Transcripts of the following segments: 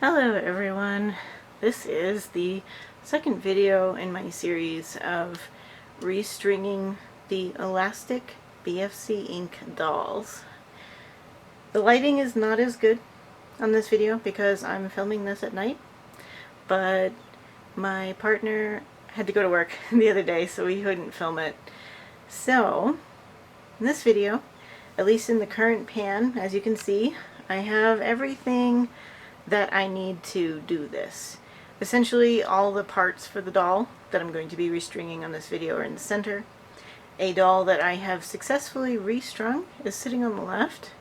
Hello everyone, this is the second video in my series of restringing the elastic BFC Ink dolls. The lighting is not as good on this video because I'm filming this at night, but my partner had to go to work the other day so we couldn't film it. So, in this video, at least in the current pan, as you can see, I have everything that I need to do this. Essentially, all the parts for the doll that I'm going to be restringing on this video are in the center. A doll that I have successfully restrung is sitting on the left.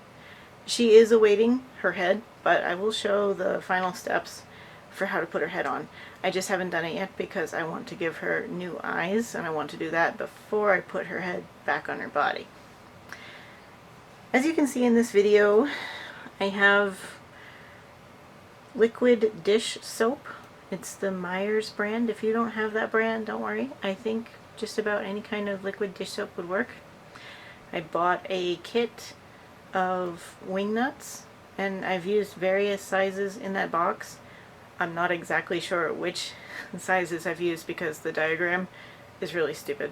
She is awaiting her head, but I will show the final steps for how to put her head on. I just haven't done it yet because I want to give her new eyes, and I want to do that before I put her head back on her body. As you can see in this video, I have liquid dish soap. It's the Myers brand. If you don't have that brand, don't worry. I think just about any kind of liquid dish soap would work. I bought a kit of wing nuts, and I've used various sizes in that box. I'm not exactly sure which sizes I've used because the diagram is really stupid.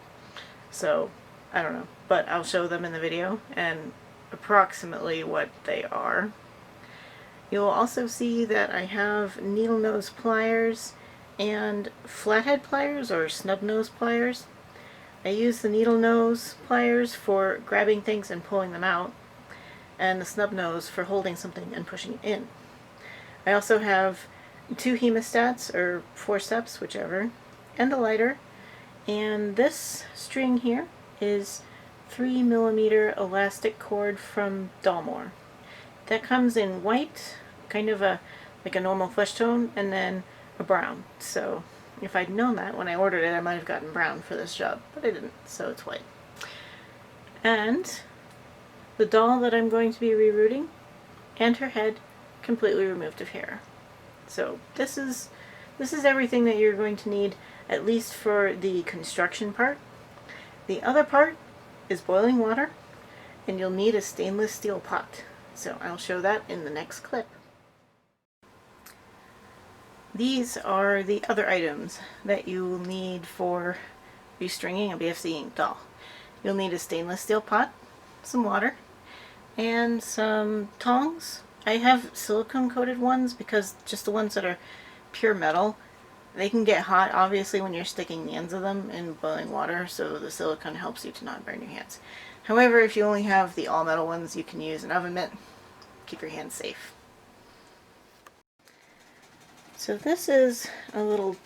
So, I don't know. But I'll show them in the video and approximately what they are. You'll also see that I have needle nose pliers and flathead pliers or snub nose pliers. I use the needle nose pliers for grabbing things and pulling them out, and the snub nose for holding something and pushing it in. I also have 2 hemostats or forceps, whichever, and a lighter, and this string here is 3mm elastic cord from Dollmore. That comes in white, kind of like a normal flesh tone, and then a brown. So if I'd known that when I ordered it, I might have gotten brown for this job, but I didn't, so it's white. And the doll that I'm going to be rerouting, and her head completely removed of hair. So this is everything that you're going to need, at least for the construction part. The other part is boiling water, and you'll need a stainless steel pot. So I'll show that in the next clip. These are the other items that you'll need for restringing a BFC Ink doll. You'll need a stainless steel pot, some water, and some tongs. I have silicone coated ones because just the ones that are pure metal, they can get hot obviously when you're sticking the ends of them in boiling water, so the silicone helps you to not burn your hands. However, if you only have the all metal ones, you can use an oven mitt. Keep your hands safe. So this is a little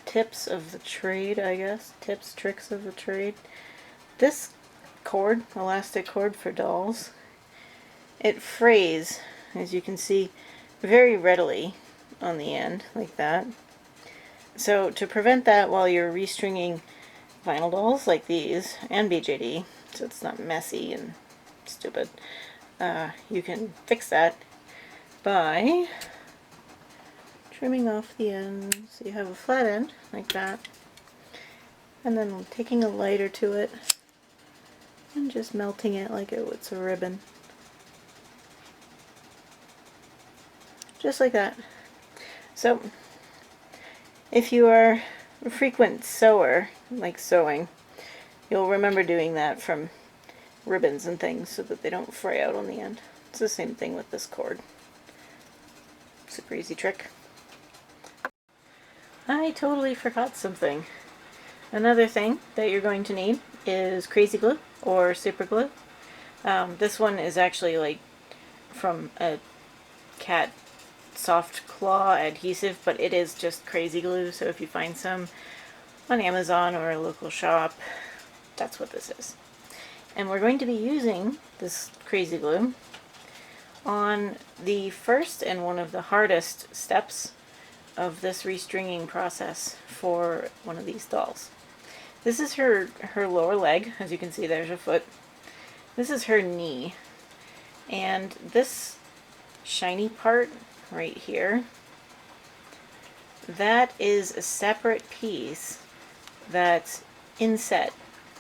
tips of the trade, I guess. Tips, tricks of the trade. This cord, elastic cord for dolls, it frays, as you can see, very readily on the end, like that. So to prevent that while you're restringing vinyl dolls like these, and BJD, so it's not messy and stupid, you can fix that by trimming off the ends so you have a flat end like that, and then taking a lighter to it and just melting it like it's a ribbon, just like that. So if you are a frequent sewer, like sewing, you'll remember doing that from ribbons and things so that they don't fray out on the end. It's the same thing with this cord. Super easy trick. I totally forgot something. Another thing that you're going to need is crazy glue or super glue. This one is actually like from a cat soft claw adhesive, but it is just crazy glue, so if you find some on Amazon or a local shop, that's what this is. And we're going to be using this crazy glue on the first and one of the hardest steps of this restringing process for one of these dolls. This is her lower leg. As you can see, there's her foot. This is her knee. And this shiny part right here, that is a separate piece that's inset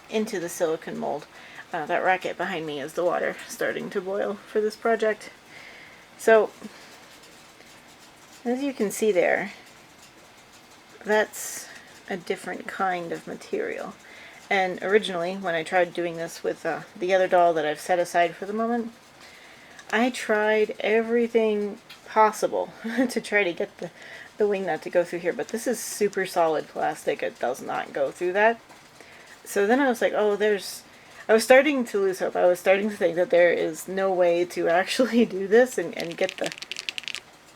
into the silicone mold. That racket behind me is the water starting to boil for this project. So As you can see there, that's a different kind of material. And originally, when I tried doing this with the other doll that I've set aside for the moment, I tried everything possible to try to get the wing nut to go through here, but this is super solid plastic. It does not go through that. So then I was like, oh, I was starting to lose hope. I was starting to think that there is no way to actually do this and get the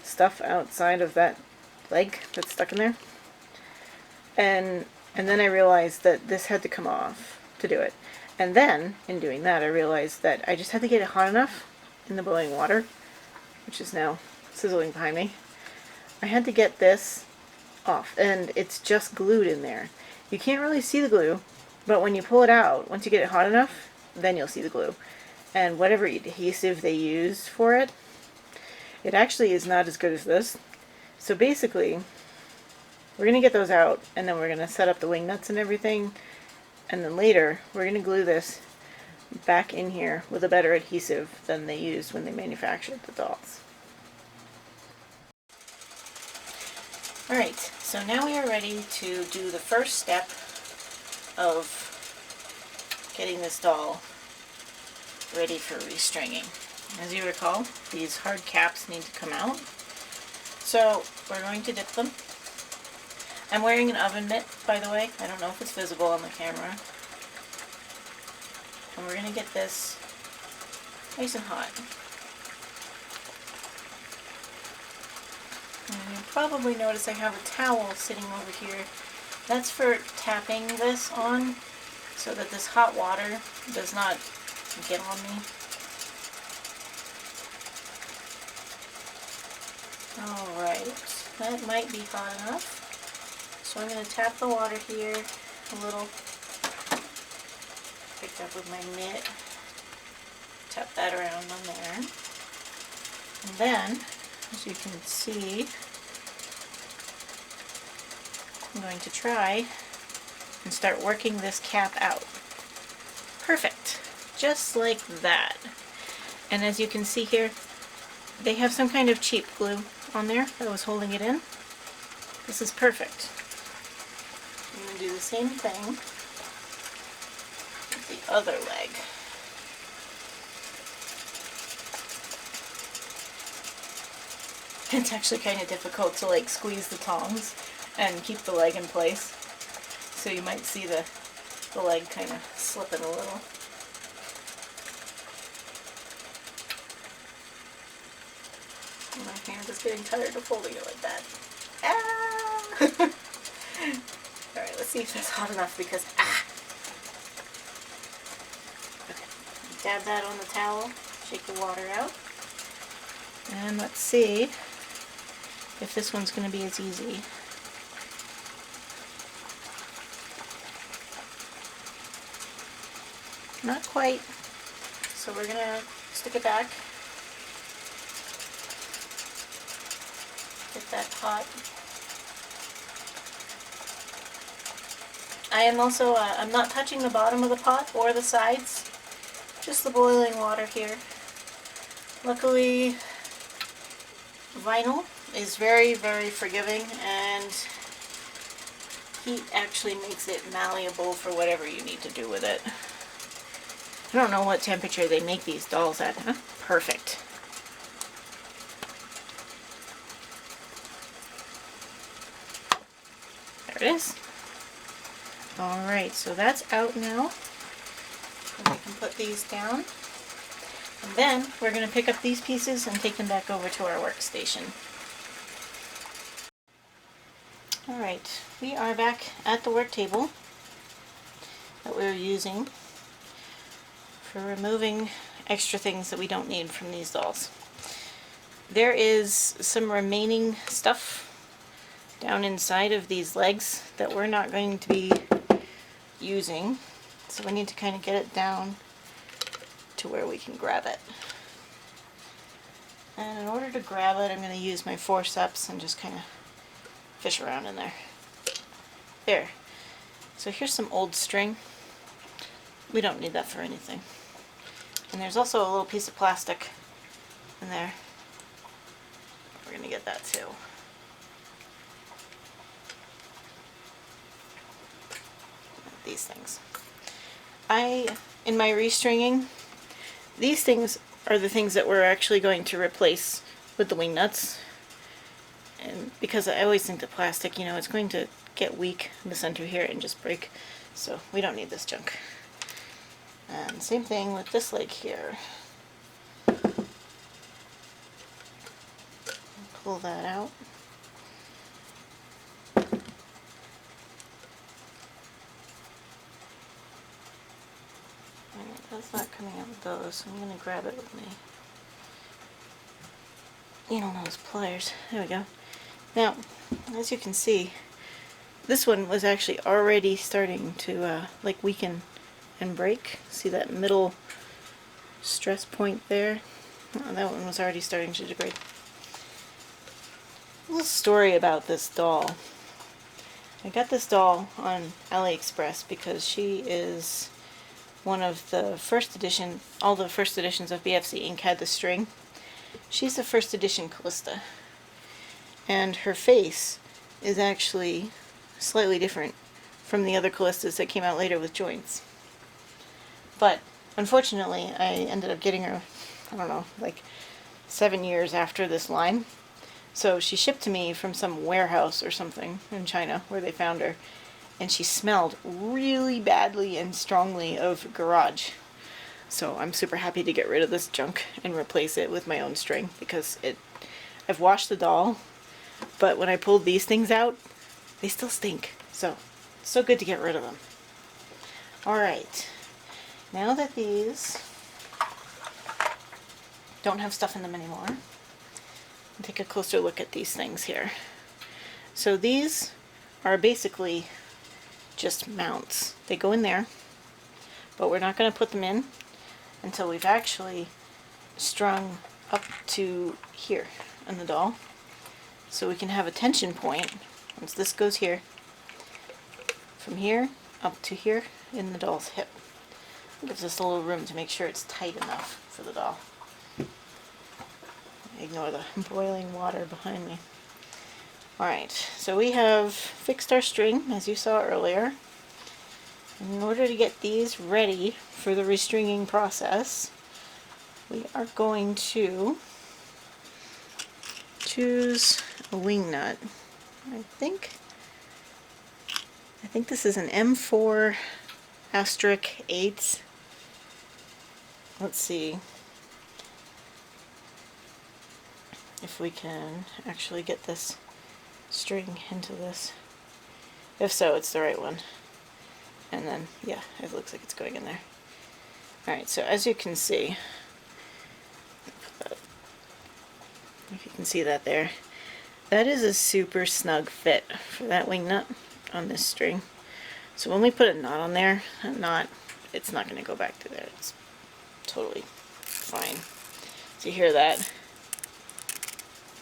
stuff outside of that leg that's stuck in there. And then I realized that this had to come off to do it. And then, in doing that, I realized that I just had to get it hot enough in the boiling water, which is now sizzling behind me. I had to get this off, and it's just glued in there. You can't really see the glue, but when you pull it out, once you get it hot enough, then you'll see the glue. And whatever adhesive they use for it, it actually is not as good as this. So basically, we're going to get those out, and then we're going to set up the wing nuts and everything, and then later we're going to glue this back in here with a better adhesive than they used when they manufactured the dolls. Alright, so now we are ready to do the first step of getting this doll ready for restringing. As you recall, these hard caps need to come out. So we're going to dip them. I'm wearing an oven mitt, by the way. I don't know if it's visible on the camera. And we're going to get this nice and hot. And you'll probably notice I have a towel sitting over here. That's for tapping this on so that this hot water does not get on me. Alright, that might be hot enough. So I'm going to tap the water here a little. Picked up with my mitt. Tap that around on there. And then, as you can see, I'm going to try and start working this cap out. Perfect. Just like that. And as you can see here, they have some kind of cheap glue on there that was holding it in. This is perfect. I'm going to do the same thing with the other leg. It's actually kind of difficult to like squeeze the tongs and keep the leg in place. So you might see the leg kind of slipping a little. My hand is getting tired of holding it like that. Ah! Alright, let's see if that's hot enough because, Okay, dab that on the towel, shake the water out, and let's see if this one's going to be as easy. Not quite, so we're going to stick it back, get that hot. I am also, I'm not touching the bottom of the pot or the sides, just the boiling water here. Luckily, vinyl is very, very forgiving, and heat actually makes it malleable for whatever you need to do with it. I don't know what temperature they make these dolls at. Huh? Perfect. There it is. Alright, so that's out now. And we can put these down. And then we're going to pick up these pieces and take them back over to our workstation. Alright, we are back at the work table that we were using for removing extra things that we don't need from these dolls. There is some remaining stuff down inside of these legs that we're not going to be using, so we need to kind of get it down to where we can grab it. And in order to grab it, I'm going to use my forceps and just kind of fish around in there. There. So here's some old string. We don't need that for anything. And there's also a little piece of plastic in there. We're going to get that too. these things. In my restringing, these things are the things that we're actually going to replace with the wing nuts. And because I always think the plastic, you know, it's going to get weak in the center here and just break. So we don't need this junk. And same thing with this leg here. Pull that out. That's not coming out with those, so I'm going to grab it with me. You don't know those pliers. There we go. Now, as you can see, this one was actually already starting to like weaken and break. See that middle stress point there? Oh, that one was already starting to degrade. A little story about this doll. I got this doll on AliExpress because she is one of the first edition, all the first editions of BFC Ink had the string. She's the first edition Callista. And her face is actually slightly different from the other Callistas that came out later with joints. But unfortunately, I ended up getting her, I don't know, like 7 years after this line. So she shipped to me from some warehouse or something in China where they found her. And she smelled really badly and strongly of garage. So I'm super happy to get rid of this junk and replace it with my own string because I've washed the doll, but when I pulled these things out, they still stink. So it's so good to get rid of them. Alright, now that these don't have stuff in them anymore, I'll take a closer look at these things here. So these are basically just mounts. They go in there, but we're not going to put them in until we've actually strung up to here on the doll. So we can have a tension point, once this goes here, from here up to here in the doll's hip. It gives us a little room to make sure it's tight enough for the doll. Ignore the boiling water behind me. Alright, so we have fixed our string, as you saw earlier. In order to get these ready for the restringing process, we are going to choose a wing nut. I think this is an M4 asterisk 8. Let's see if we can actually get this string into this. If so, it's the right one. And then, yeah, it looks like it's going in there. Alright, so as you can see, if you can see that there, that is a super snug fit for that wing nut on this string. So when we put a knot on there, it's not going to go back to there. It's totally fine. So you hear that?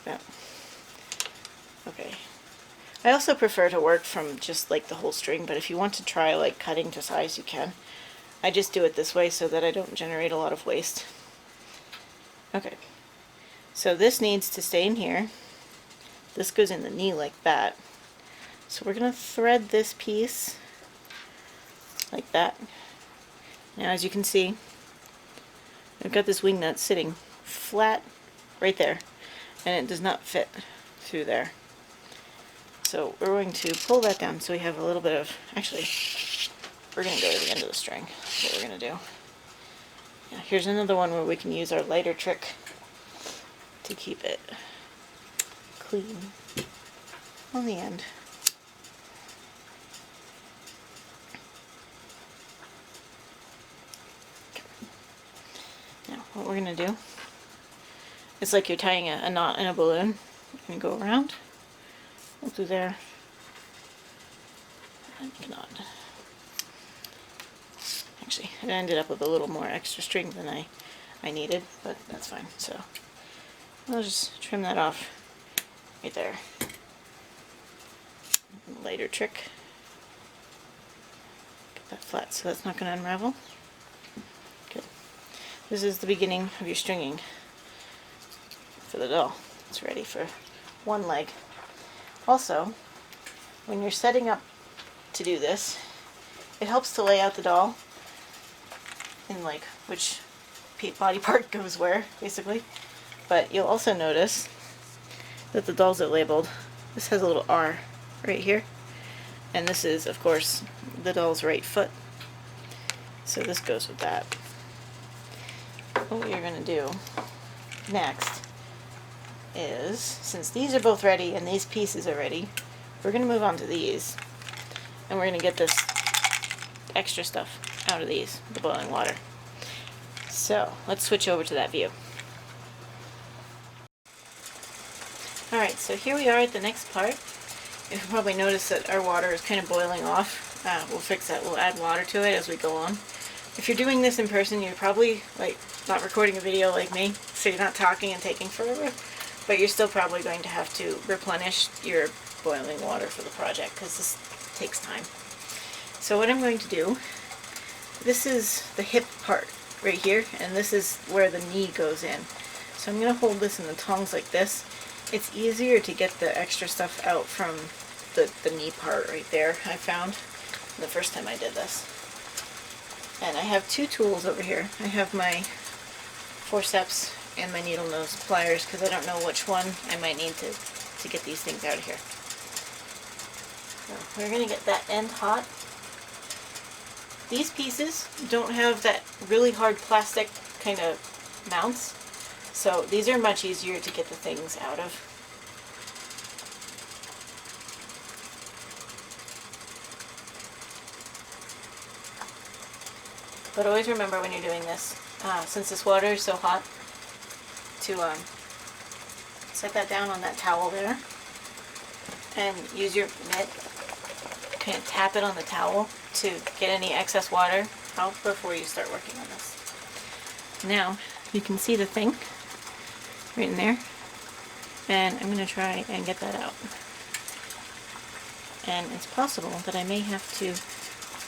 Yeah. Okay. I also prefer to work from just like the whole string, but if you want to try like cutting to size, you can. I just do it this way so that I don't generate a lot of waste. Okay. So this needs to stay in here. This goes in the knee like that. So we're going to thread this piece like that. Now as you can see, I've got this wing nut sitting flat right there, and it does not fit through there. So we're going to pull that down so we have a little bit of, actually, we're going to go to the end of the string. That's what we're going to do. Yeah, here's another one where we can use our lighter trick to keep it clean on the end. Okay. Now what we're going to do, it's like you're tying a knot in a balloon. You're going to go around, go through there, and knot. Actually, it ended up with a little more extra string than I needed, but that's fine. So I'll just trim that off right there. Lighter trick. Get that flat so that's not going to unravel. Good. This is the beginning of your stringing for the doll. It's ready for one leg. Also, when you're setting up to do this, It helps to lay out the doll in like which body part goes where, basically. But you'll also notice that the dolls are labeled. This has a little R right here. And this is, of course, the doll's right foot. So this goes with that. What you're going to do next is, since these are both ready and these pieces are ready, we're going to move on to these. And we're going to get this extra stuff out of these, the boiling water. So let's switch over to that view. Alright, so here we are at the next part. You'll probably notice that our water is kind of boiling off. We'll fix that. We'll add water to it as we go on. If you're doing this in person, you're probably like not recording a video like me, so you're not talking and taking forever, but you're still probably going to have to replenish your boiling water for the project because this takes time. So what I'm going to do, this is the hip part right here, and this is where the knee goes in. So I'm going to hold this in the tongs like this. It's easier to get the extra stuff out from the knee part right there, I found the first time I did this. And I have two tools over here. I have my forceps and my needle nose pliers because I don't know which one I might need to get these things out of here. So we're going to get that end hot. These pieces don't have that really hard plastic kind of mounts. So these are much easier to get the things out of. But always remember when you're doing this, since this water is so hot, to set that down on that towel there and use your mitt, kind of tap it on the towel to get any excess water out before you start working on this. Now you can see the thing right in there, and I'm going to try and get that out. And it's possible that I may have to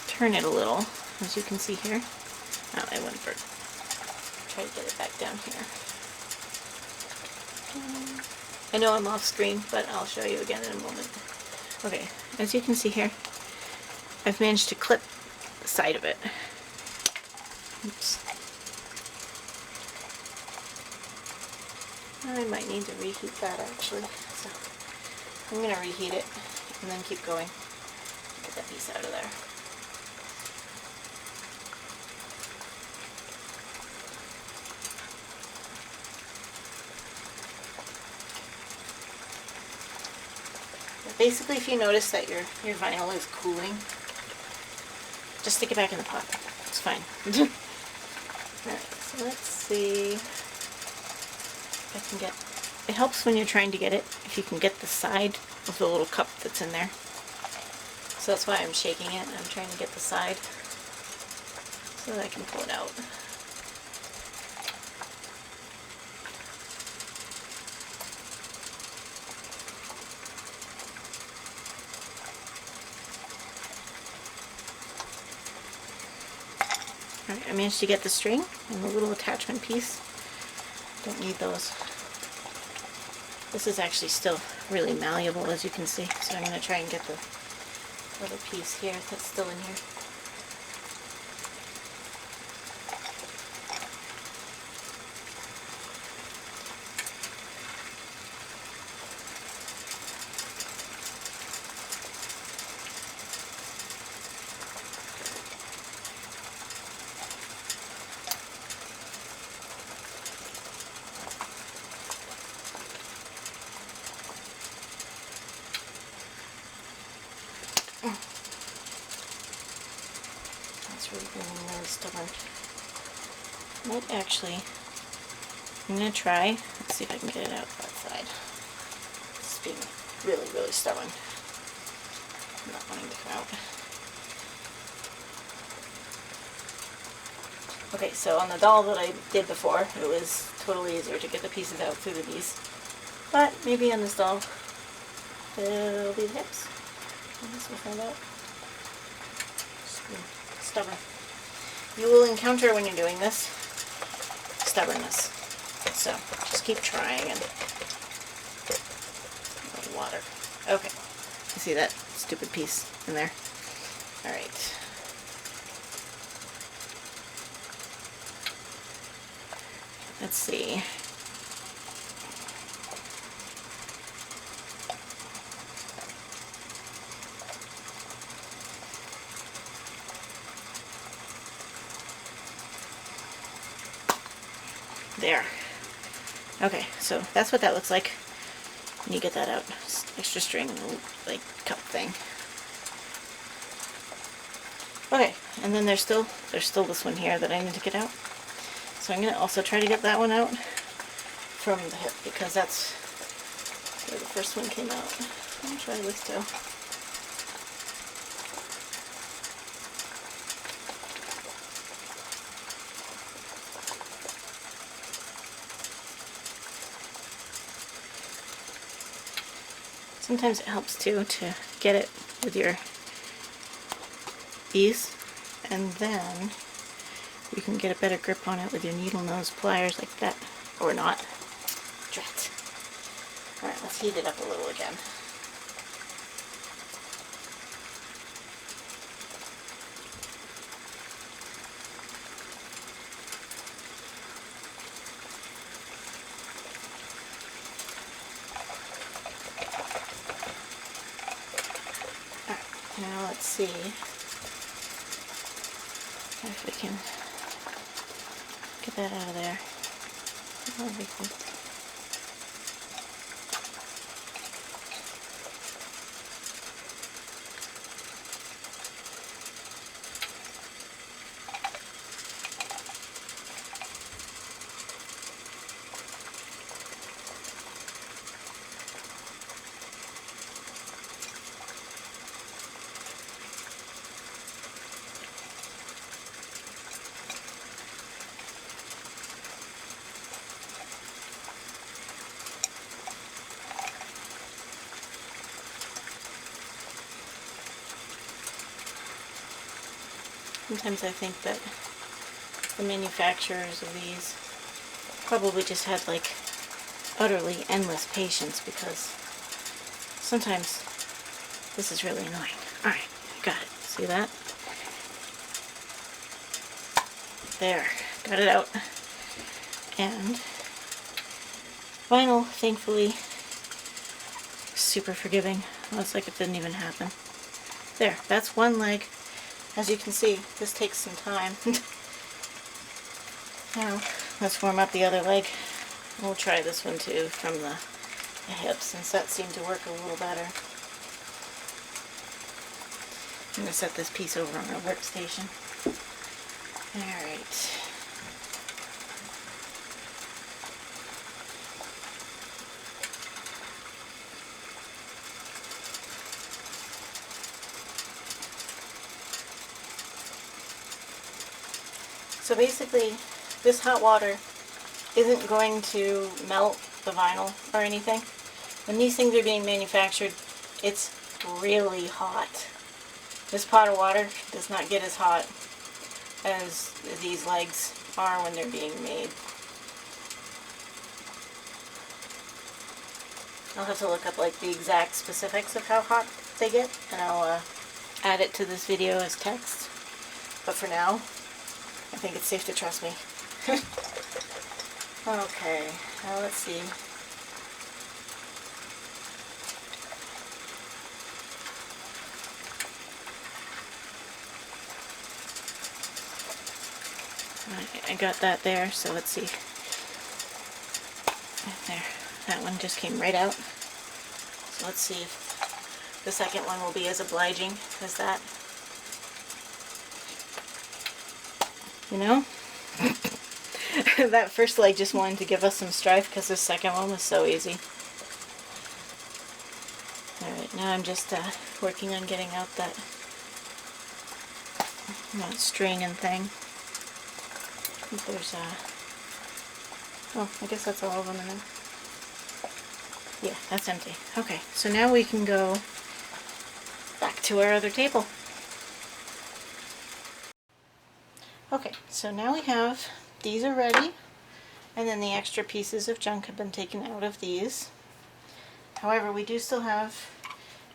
turn it a little, as you can see here. Oh, I went for it. Try to get it back down here. I know I'm off screen, but I'll show you again in a moment. Okay, as you can see here, I've managed to clip the side of it. Oops. I might need to reheat that actually, so I'm going to reheat it and then keep going. Get that piece out of there. But basically, if you notice that your vinyl is cooling, just stick it back in the pot. It's fine. Alright, so let's see. I can get, it helps when you're trying to get it if you can get the side of the little cup that's in there. So that's why I'm shaking it. I'm trying to get the side so that I can pull it out. Alright, I managed to get the string and the little attachment piece. Don't need those. This is actually still really malleable, as you can see, so I'm going to try and get the little piece here that's still in here. That's really being really stubborn. Might actually, I'm going to try, let's see if I can get it out that side. It's being really, really stubborn. I'm not wanting to come out. Okay, so on the doll that I did before, it was totally easier to get the pieces out through the knees. But maybe on this doll, it'll be the hips. I guess we'll find out. Stubborn. You will encounter when you're doing this stubbornness. So just keep trying and water. Okay. You see that stupid piece in there? Alright. let's see. There. Okay, so that's what that looks like when you get that out. Just extra string, like cup thing. Okay, and then there's still this one here that I need to get out. So I'm gonna also try to get that one out from the hip because that's where the first one came out. I'll try this too. Sometimes it helps too to get it with your ease, and then you can get a better grip on it with your needle nose pliers like that, or not. Drat. Alright, let's heat it up a little again. Now let's see if we can get that out of there. That'll be cool. Sometimes I think that the manufacturers of these probably just had like utterly endless patience, because sometimes this is really annoying. Alright, got it. See that? There, got it out. And vinyl, thankfully, super forgiving. Well, it's like it didn't even happen. There, that's one leg. As you can see, this takes some time. Now, let's warm up the other leg. We'll try this one too from the hip, since that seemed to work a little better. I'm going to set this piece over on our workstation. Alright. So basically, this hot water isn't going to melt the vinyl or anything. When these things are being manufactured, it's really hot. This pot of water does not get as hot as these legs are when they're being made. I'll have to look up like the exact specifics of how hot they get, and I'll add it to this video as text. But for now, I think it's safe to trust me. Okay, now let's see. I got that there, so let's see. There, that one just came right out. So let's see if the second one will be as obliging as that. You know? That first leg just wanted to give us some strife because the second one was so easy. Alright, now I'm just working on getting out that string and thing. I think there's oh, I guess that's all of them in there. Yeah, that's empty. Okay, so now we can go back to our other table. Okay, so now we have, these are ready, and then the extra pieces of junk have been taken out of these. However, we do still have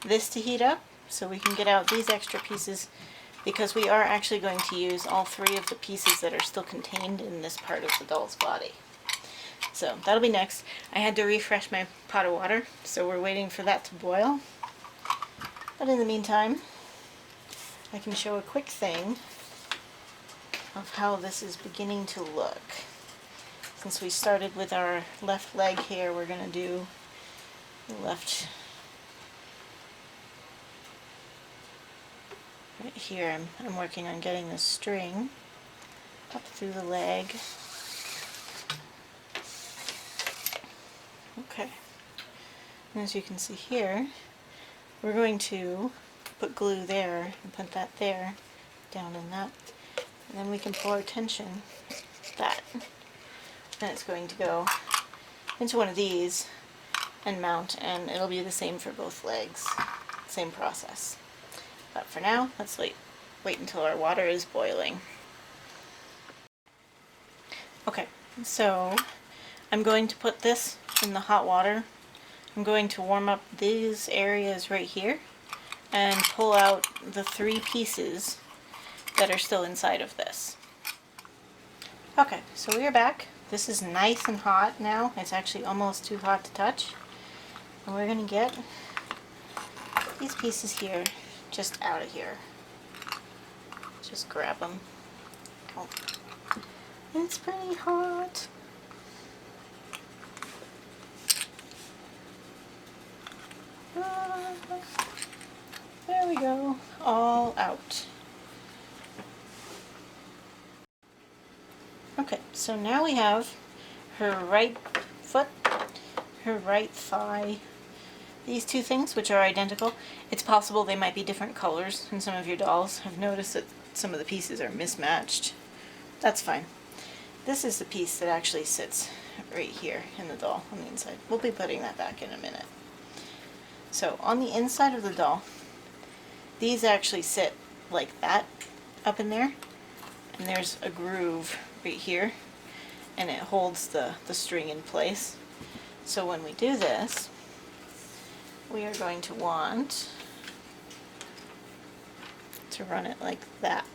this to heat up, so we can get out these extra pieces, because we are actually going to use all three of the pieces that are still contained in this part of the doll's body. So that'll be next. I had to refresh my pot of water, so we're waiting for that to boil. But in the meantime, I can show a quick thing of how this is beginning to look. Since we started with our left leg here, we're going to do the left. Right here, I'm working on getting the string up through the leg. Okay. And as you can see here, we're going to put glue there and put that there, down in that. And then we can pull our tension that. Then it's going to go into one of these and mount, and it'll be the same for both legs. Same process. But for now, let's wait until our water is boiling. Okay, so I'm going to put this in the hot water. I'm going to warm up these areas right here and pull out the 3 pieces that are still inside of this. Okay, so we are back. This is nice and hot now. It's actually almost too hot to touch. And we're going to get these pieces here just out of here. Just grab them. Oh. It's pretty hot. There we go. All out. Okay, so now we have her right foot, her right thigh, these 2 things, which are identical. It's possible they might be different colors in some of your dolls. I've noticed that some of the pieces are mismatched. That's fine. This is the piece that actually sits right here in the doll on the inside. We'll be putting that back in a minute. So on the inside of the doll, these actually sit like that up in there, and there's a groove right here, and it holds the string in place. So when we do this, we are going to want to run it like that.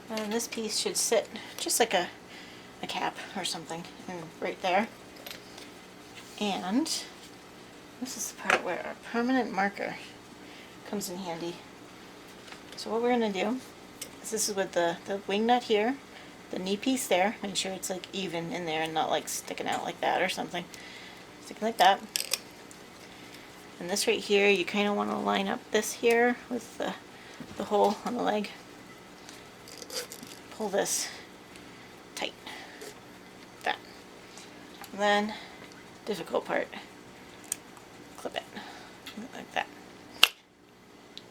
And this piece should sit just like a cap or something, and right there. And this is the part where our permanent marker comes in handy. So what we're going to do is, this is with the wing nut here, the knee piece there, make sure it's like even in there and not like sticking out like that or something. Sticking like that. And this right here, you kind of want to line up this here with the hole on the leg. Pull this tight. That. And then, difficult part, clip it. Like that.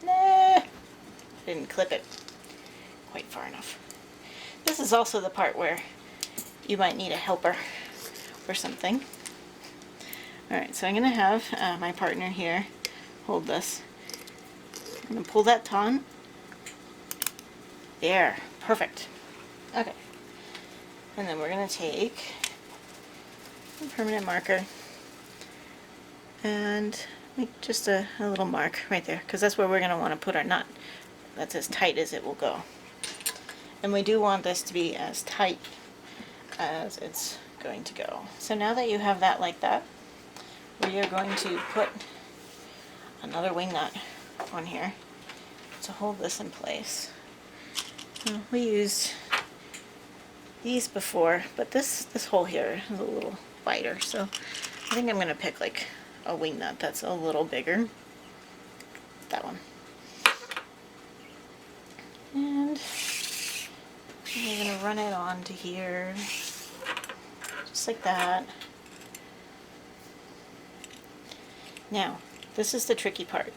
Nah! Didn't clip it quite far enough. This is also the part where you might need a helper or something. Alright, so I'm going to have my partner here hold this. I'm going to pull that taut. There. Perfect. Okay. And then we're going to take a permanent marker and make just a little mark right there, because that's where we're going to want to put our nut. That's as tight as it will go. And we do want this to be as tight as it's going to go. So now that you have that like that, we are going to put another wing nut on here to hold this in place. Now, we used these before, but this hole here is a little wider, so I think I'm going to pick like a wing nut that's a little bigger. That one. And we're going to run it onto here, just like that. Now, this is the tricky part.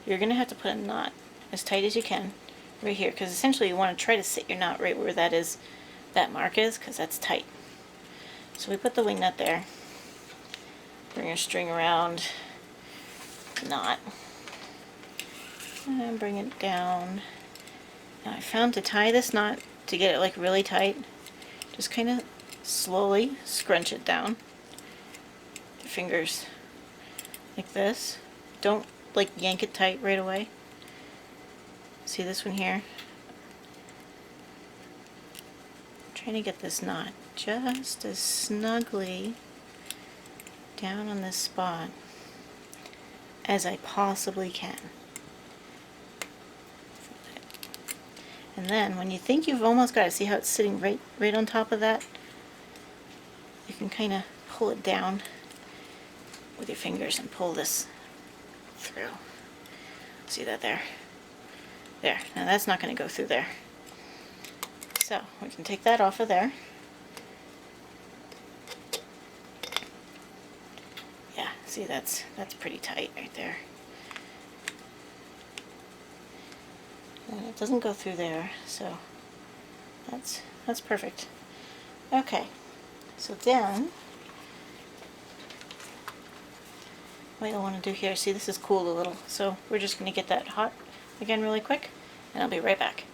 You're going to have to put a knot as tight as you can right here, because essentially you want to try to sit your knot right where that mark is, because that's tight. So we put the wing nut there, bring our string around the knot, and bring it down. Now I found to tie this knot, to get it like really tight, just kind of slowly scrunch it down. Your fingers like this. Don't like yank it tight right away. See this one here? trying to get this knot just as snugly down on this spot as I possibly can. And then when you think you've almost got it, see how it's sitting right on top of that? You can kind of pull it down with your fingers and pull this through. See that there? There. Now that's not going to go through there. So we can take that off of there. Yeah, see that's pretty tight right there. And it doesn't go through there, so that's perfect. Okay, so then what you'll want to do here, see this is cooled a little, so we're just going to get that hot again really quick, and I'll be right back.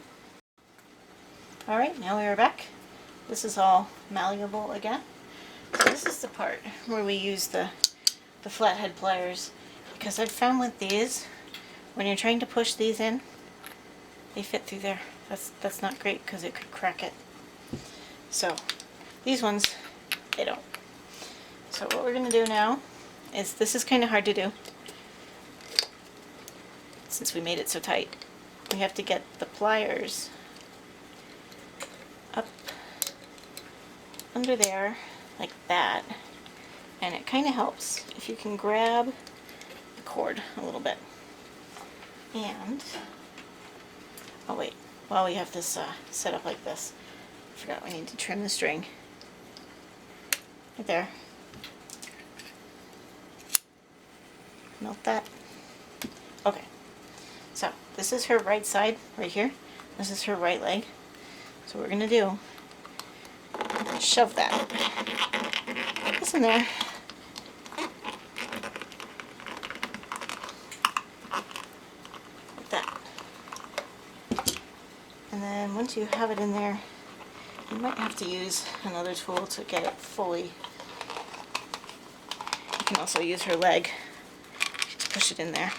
Alright, now we are back. This is all malleable again. So this is the part where we use the flathead pliers, because I've found with these, when you're trying to push these in, they fit through there. That's not great because it could crack it. So these ones, they don't. So what we're going to do now is, this is kind of hard to do since we made it so tight. We have to get the pliers up under there like that, and it kind of helps if you can grab the cord a little bit. And oh wait, while we have this set up like this, I forgot we need to trim the string right there. Melt that. Okay, so this is her right side right here. This is her right leg. So what we're going to do, shove that. Put this in there. Like that. And then once you have it in there, you might have to use another tool to get it fully. You can also use her leg to push it in there.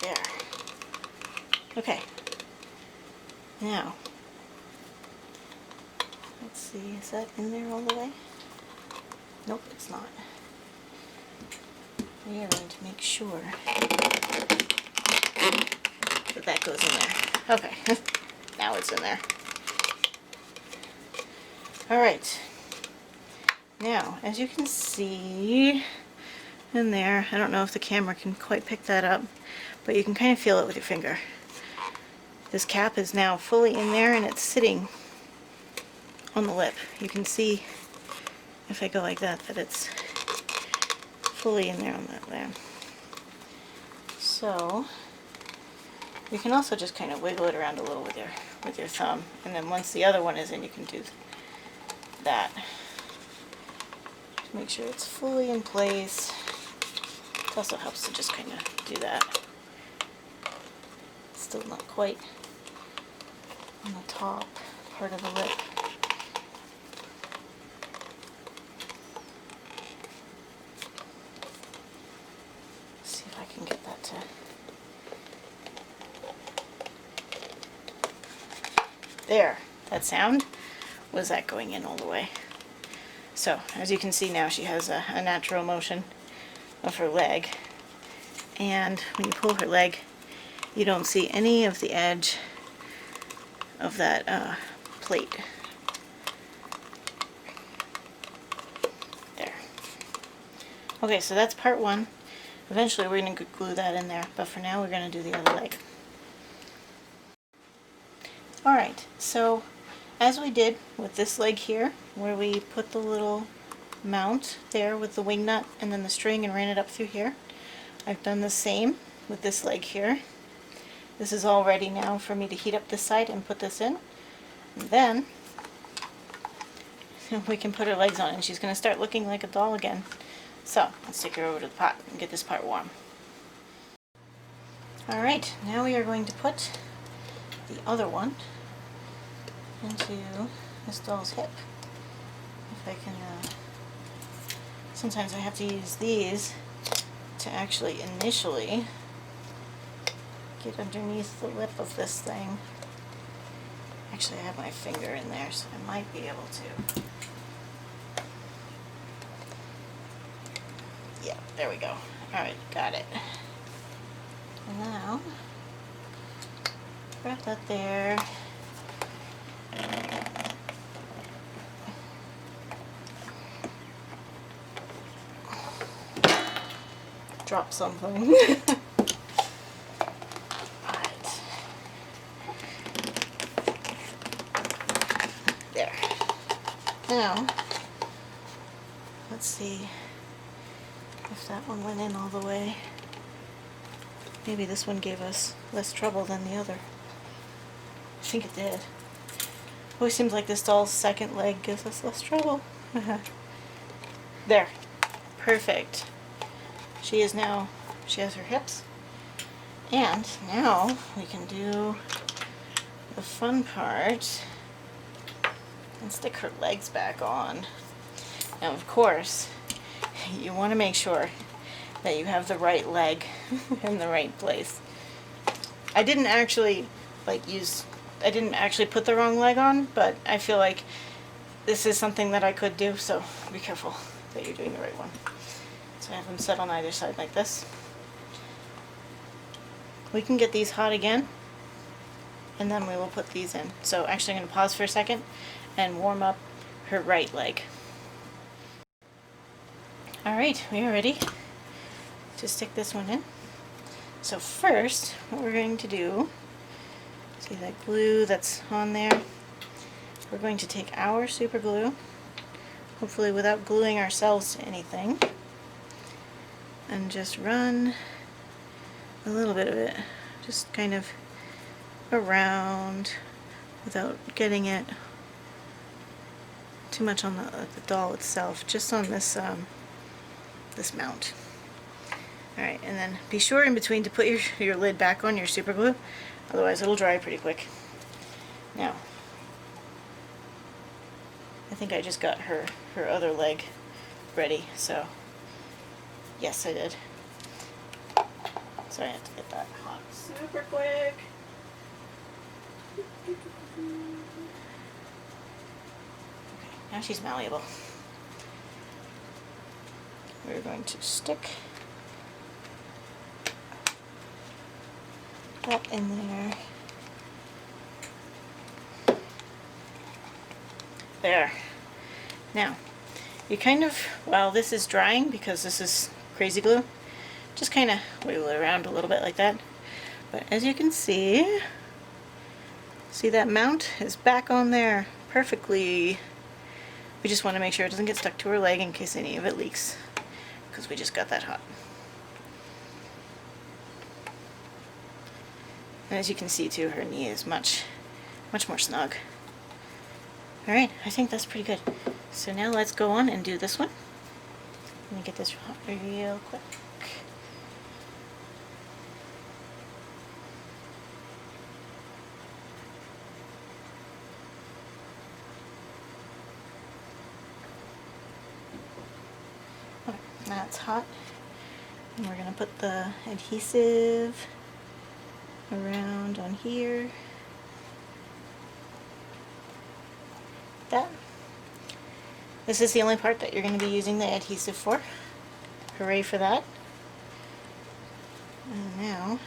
There. Okay. Now, let's see, is that in there all the way? Nope, it's not. We are going to make sure that that goes in there. Okay, now it's in there. Alright. Now, as you can see in there, I don't know if the camera can quite pick that up, but you can kind of feel it with your finger. This cap is now fully in there and it's sitting on the lip. You can see if I go like that, that it's fully in there on that there. So you can also just kind of wiggle it around a little with your thumb, and then once the other one is in, you can do that. Just make sure it's fully in place. It also helps to just kind of do that. Still not quite on the top part of the lip. See if I can get that to... There! That sound was that going in all the way. So, as you can see now, she has a natural motion of her leg. And when you pull her leg, you don't see any of the edge of that plate. There. Okay, so that's part one. Eventually we're going to glue that in there, but for now we're going to do the other leg. Alright, so as we did with this leg here, where we put the little mount there with the wing nut and then the string and ran it up through here, I've done the same with this leg here. This is all ready now for me to heat up this side and put this in. And then we can put her legs on and she's going to start looking like a doll again. So let's take her over to the pot and get this part warm. Alright, now we are going to put the other one into this doll's hip. If I can sometimes I have to use these to actually initially get underneath the lip of this thing. Actually, I have my finger in there, so I might be able to. Yeah, there we go. Alright, got it. And now, wrap that there. Drop something. Alright. There. Now, let's see if that one went in all the way. Maybe this one gave us less trouble than the other. I think it did. Always seems like this doll's second leg gives us less trouble. There. Perfect. She has her hips. And now we can do the fun part and stick her legs back on. Now, of course, you want to make sure that you have the right leg in the right place. I didn't actually put the wrong leg on, but I feel like this is something that I could do, so be careful that you're doing the right one. So I have them set on either side like this. We can get these hot again, and then we will put these in. So actually I'm going to pause for a second and warm up her right leg. Alright, we are ready to stick this one in. So first, what we're going to do, see that glue that's on there? We're going to take our super glue, hopefully without gluing ourselves to anything, and just run a little bit of it, just kind of around without getting it too much on the doll itself, just on this this mount. Alright, and then be sure in between to put your lid back on your super glue, otherwise it'll dry pretty quick. Now, I think I just got her other leg ready, so yes I did. So I have to get that hot super quick. Okay, now she's malleable. We're going to stick that in there. There. Now, you kind of, while this is drying, because this is crazy glue, just kind of wiggle it around a little bit like that. But as you can see that mount is back on there perfectly. We just want to make sure it doesn't get stuck to her leg in case any of it leaks, because we just got that hot. And as you can see too, her knee is much more snug. Alright, I think that's pretty good. So now let's go on and do this one. Let me get this hot real quick. Okay, now it's hot. And we're going to put the adhesive around on here. That. This is the only part that you're going to be using the adhesive for. Hooray for that. And now,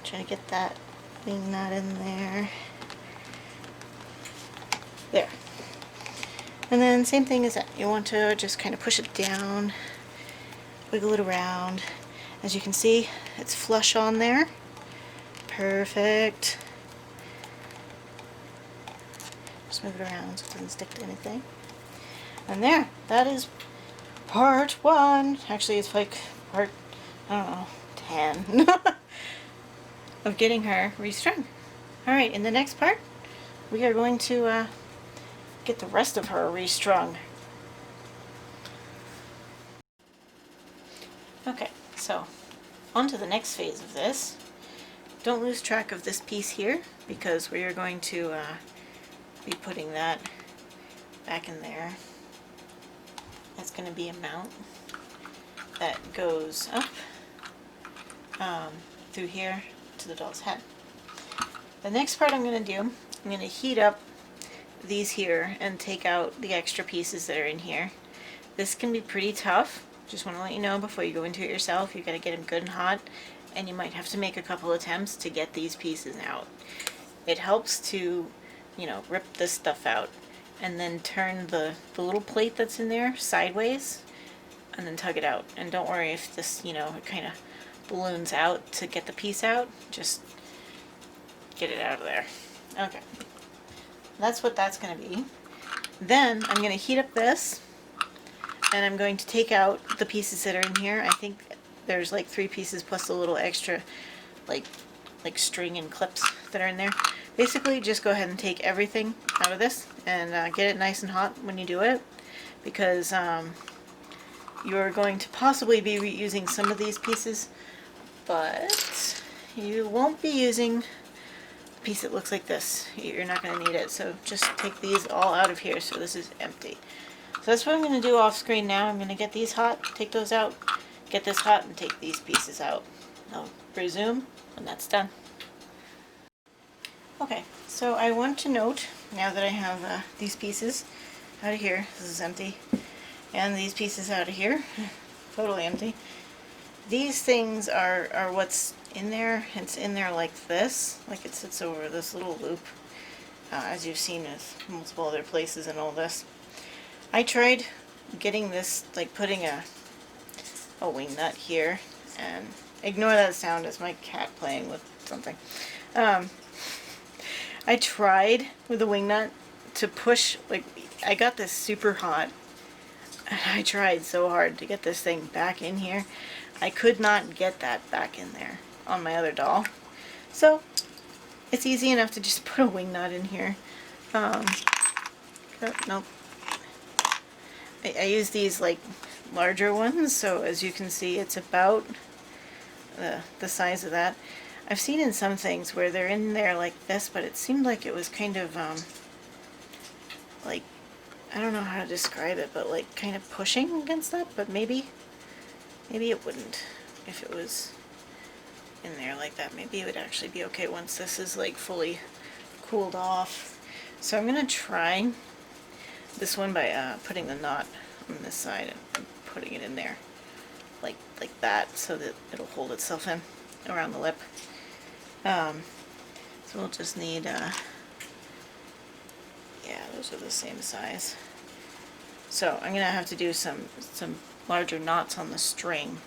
try to get that, getting that in there. There. And then same thing as that. You want to just kind of push it down, wiggle it around. As you can see, it's flush on there. Perfect. Just move it around so it doesn't stick to anything. And there, that is part 1. Actually, it's like part, I don't know, 10 of getting her restrung. Alright, in the next part, we are going to get the rest of her restrung. Okay, so on to the next phase of this. Don't lose track of this piece here, because we are going to be putting that back in there. It's going to be a mount that goes up through here to the doll's head. The next part I'm going to do, I'm going to heat up these here and take out the extra pieces that are in here. This can be pretty tough. Just want to let you know before you go into it yourself, you've got to get them good and hot, and you might have to make a couple attempts to get these pieces out. It helps to, you know, rip this stuff out and then turn the little plate that's in there sideways and then tug it out. And don't worry if this, you know, it kind of balloons out to get the piece out. Just get it out of there. Okay. That's what that's going to be. Then I'm going to heat up this, and I'm going to take out the pieces that are in here. I think there's like 3 pieces plus a little extra like string and clips that are in there. Basically just go ahead and take everything out of this and get it nice and hot when you do it, because you're going to possibly be reusing some of these pieces, but you won't be using the piece that looks like this. You're not going to need it, so just take these all out of here so this is empty. So that's what I'm going to do off screen now. I'm going to get these hot, take those out, get this hot, and take these pieces out. I'll resume when that's done. Okay, so I want to note, now that I have these pieces out of here, this is empty, and these pieces out of here, totally empty. These things are what's in there. It's in there like this, like it sits over this little loop, as you've seen with multiple other places and all this. I tried getting this, like putting a wing nut here, and ignore that sound, as my cat playing with something. I tried with the wing nut to push, like, I got this super hot. I tried so hard to get this thing back in here. I could not get that back in there on my other doll. So, it's easy enough to just put a wing nut in here. Nope. I use these, like, larger ones, so as you can see, it's about the size of that. I've seen in some things where they're in there like this, but it seemed like it was kind of, like, I don't know how to describe it, but like kind of pushing against that, but maybe it wouldn't if it was in there like that. Maybe it would actually be okay once this is like fully cooled off. So I'm going to try this one by putting the knot on this side and putting it in there like that, so that it'll hold itself in around the lip. So we'll just need, yeah, those are the same size. So I'm going to have to do some larger knots on the string.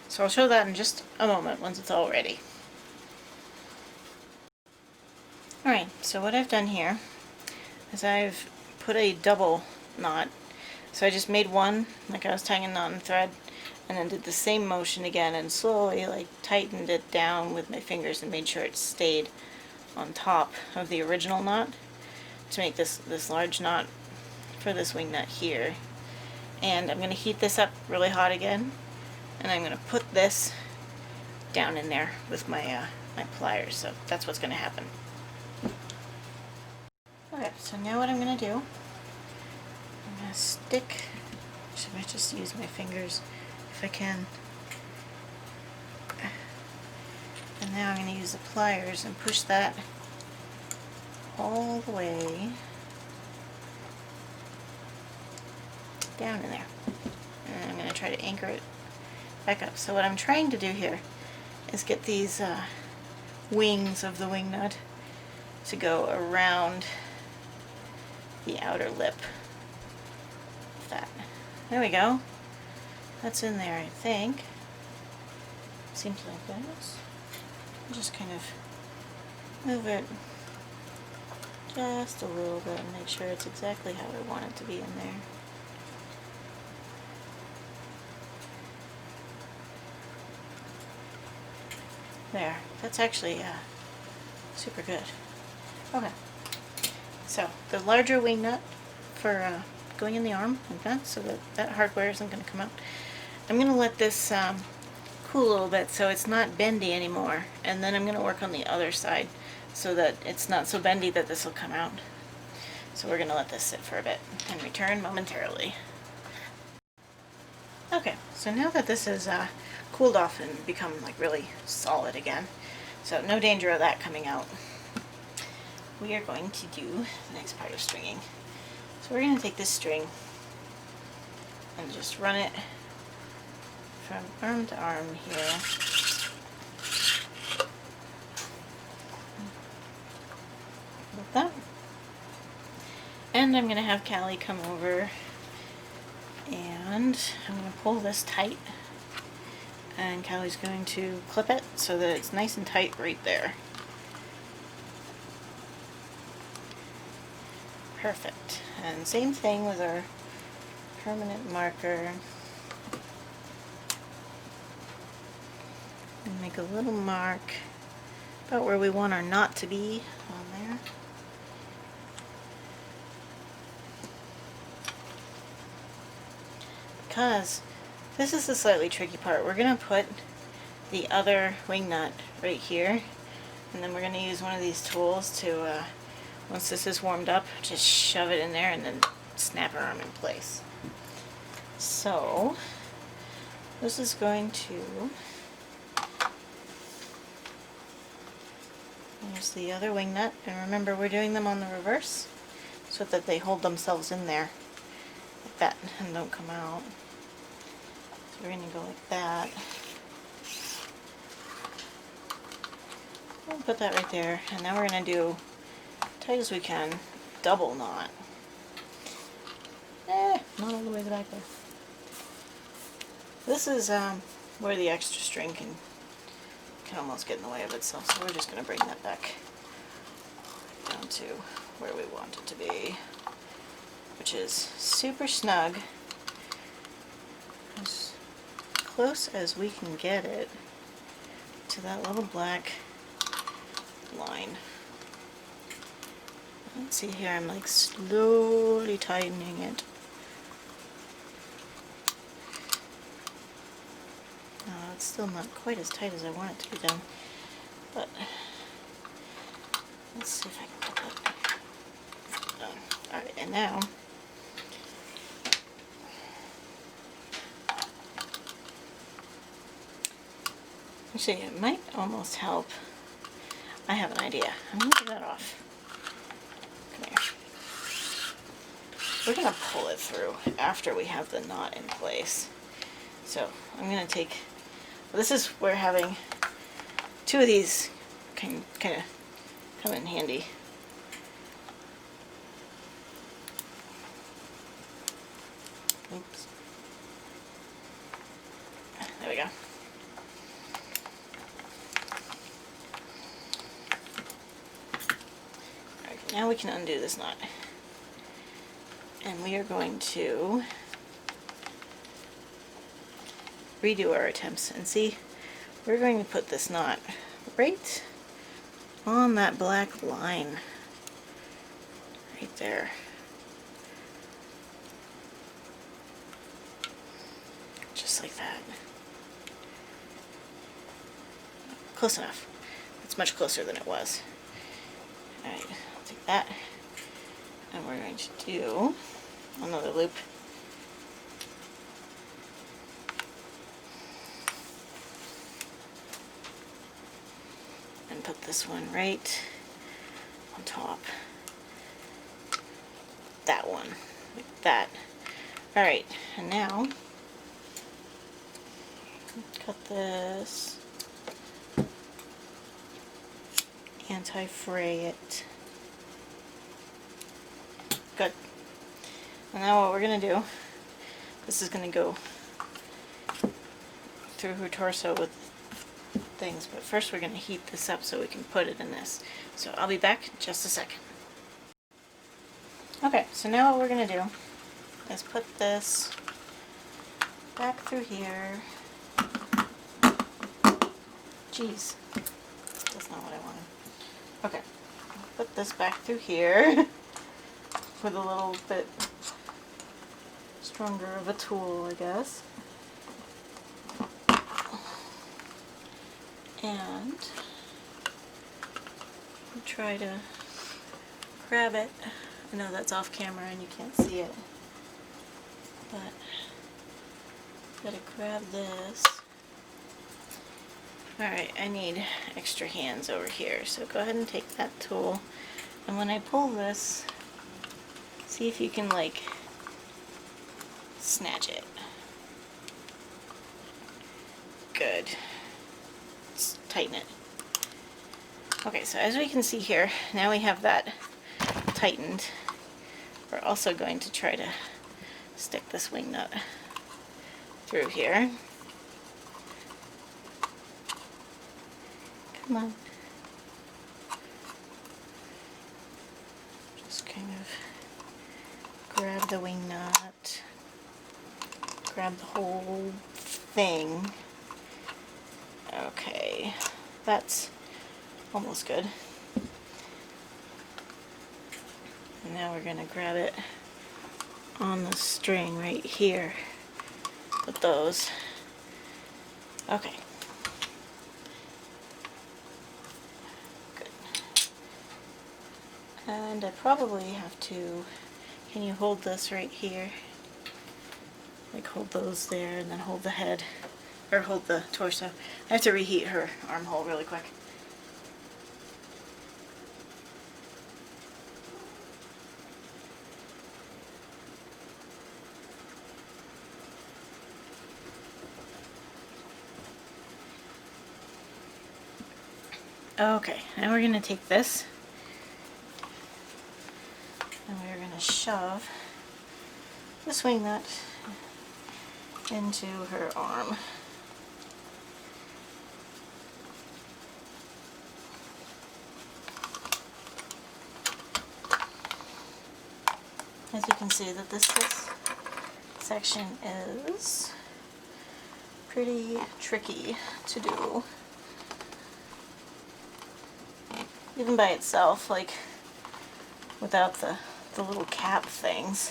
So I'll show that in just a moment once it's all ready. Alright, so what I've done here is I've put a double knot. So I just made one, like I was tying a knot in thread, and then did the same motion again and slowly like tightened it down with my fingers and made sure it stayed on top of the original knot to make this large knot for this wing nut here. And I'm going to heat this up really hot again, and I'm going to put this down in there with my my pliers. So that's what's going to happen. Okay, so now what I'm going to do, I'm going to stick, I might just use my fingers if I can. And now I'm going to use the pliers and push that all the way down in there. And I'm going to try to anchor it back up. So what I'm trying to do here is get these wings of the wing nut to go around the outer lip of that. There we go. That's in there, I think. Seems like this. Just kind of move it just a little bit and make sure it's exactly how I want it to be in there. There. That's actually super good. Okay. So the larger wing nut for going in the arm like that, so that hardware isn't going to come out. I'm going to let this cool a little bit so it's not bendy anymore, and then I'm going to work on the other side so that it's not so bendy that this will come out. So we're going to let this sit for a bit and return momentarily. Okay, so now that this has cooled off and become like really solid again, so no danger of that coming out, we are going to do the next part of stringing. So we're going to take this string and just run it from arm to arm here. Like that. And I'm going to have Callie come over and I'm going to pull this tight. And Callie's going to clip it so that it's nice and tight right there. Perfect. And same thing with our permanent marker. And make a little mark about where we want our knot to be on there. Because this is the slightly tricky part. We're going to put the other wing nut right here, and then we're going to use one of these tools to, once this is warmed up, just shove it in there and then snap our arm in place. So this is going to, there's the other wing nut, and remember we're doing them on the reverse so that they hold themselves in there like that and don't come out. So we're going to go like that. We'll put that right there, and now we're going to do, tight as we can, double knot. Not all the way back there. This is where the extra string can almost get in the way of itself, so we're just going to bring that back down to where we want it to be, which is super snug, as close as we can get it to that little black line. Let's see here, I'm like slowly tightening it. It's still not quite as tight as I want it to be done, but let's see if I can put that done. Alright, and now actually it might almost help. I have an idea. I'm going to get that off. Come here. We're going to pull it through after we have the knot in place. So I'm going to take, this is where having two of these can kind of come in handy. Oops. There we go. Alright, now we can undo this knot. And we are going to redo our attempts, and see, we're going to put this knot right on that black line right there, just like that. Close enough. It's much closer than it was. Alright, I'll take that, and we're going to do another loop. And put this one right on top. That one, like that. Alright, and now cut this, anti-fray it. Good. And now what we're going to do, this is going to go through her torso with things, but first we're going to heat this up so we can put it in this. So I'll be back in just a second. Okay, so now what we're going to do is put this back through here. Jeez, that's not what I wanted. Okay, put this back through here with a little bit stronger of a tool, I guess. And try to grab it. I know that's off camera and you can't see it, but Gotta grab this. Alright, I need extra hands over here, so go ahead and take that tool. And when I pull this, see if you can like snatch it. Good. Let's tighten it. Okay, so as we can see here, now we have that tightened. We're also going to try to stick this wing nut through here. Come on. Just kind of grab the wing nut, grab the whole thing. Okay, that's almost good. And now we're going to grab it on the string right here with those. Okay. Good. And I probably have to, can you hold this right here? Like hold those there and then hold the head, or hold the torso. I have to reheat her armhole really quick. Okay, now we're going to take this and we're going to shove the swing nut into her arm. As you can see that this section is pretty tricky to do. Even by itself, like without the little cap things.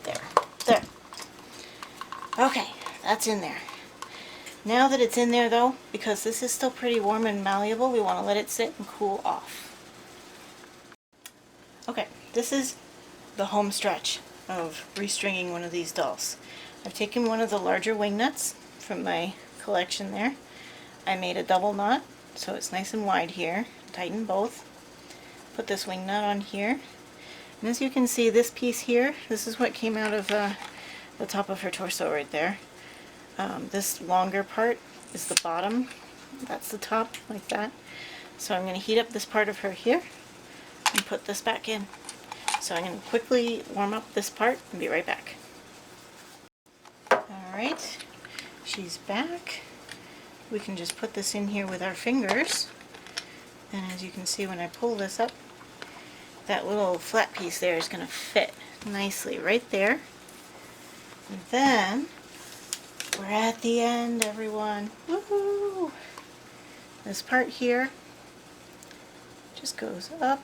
There. Okay, that's in there. Now that it's in there though, because this is still pretty warm and malleable, we want to let it sit and cool off. Okay, this is the home stretch of restringing one of these dolls. I've taken one of the larger wing nuts from my collection there. I made a double knot so it's nice and wide here. Tighten both. Put this wing nut on here. And as you can see, this piece here, this is what came out of the top of her torso right there. This longer part is the bottom. That's the top, like that. So I'm going to heat up this part of her here and put this back in. So I'm going to quickly warm up this part and be right back. Alright, she's back. We can just put this in here with our fingers. And as you can see, when I pull this up, that little flat piece there is going to fit nicely right there. And then we're at the end, everyone. Woohoo! This part here just goes up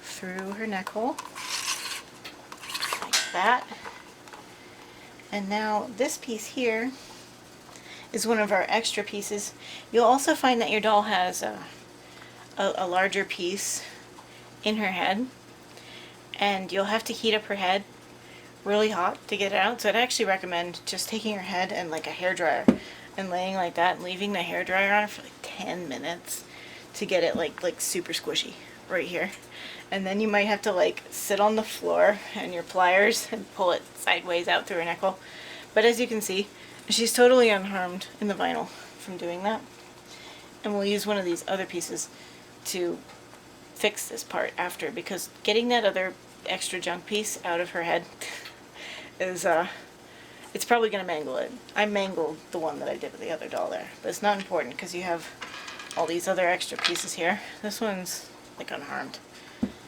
through her neck hole like that. And now this piece here is one of our extra pieces. You'll also find that your doll has a larger piece in her head, and you'll have to heat up her head really hot to get it out. So I'd actually recommend just taking her head and like a hairdryer and laying like that and leaving the hairdryer on her for like 10 minutes to get it like super squishy right here. And then you might have to like sit on the floor and your pliers and pull it sideways out through her neck hole. But as you can see, she's totally unharmed in the vinyl from doing that. And we'll use one of these other pieces to fix this part after, because getting that other extra junk piece out of her head is it's probably going to mangle it. I mangled the one that I did with the other doll there, but it's not important because you have all these other extra pieces here. This one's like unharmed.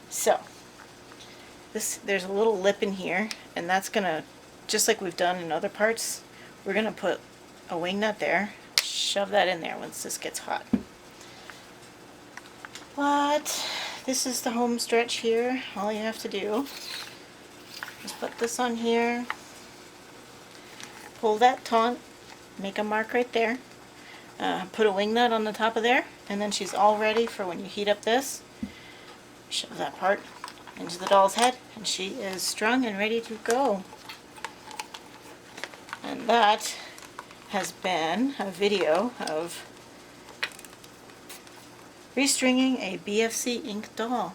So there's a little lip in here, and that's gonna, just like we've done in other parts, we're gonna put a wing nut there, shove that in there once this gets hot. But this is the home stretch here. All you have to do is put this on here, pull that taunt, make a mark right there, put a wing nut on the top of there, and then she's all ready for when you heat up this. Shove that part into the doll's head, and she is strung and ready to go. And that has been a video of restringing a BFC Ink doll.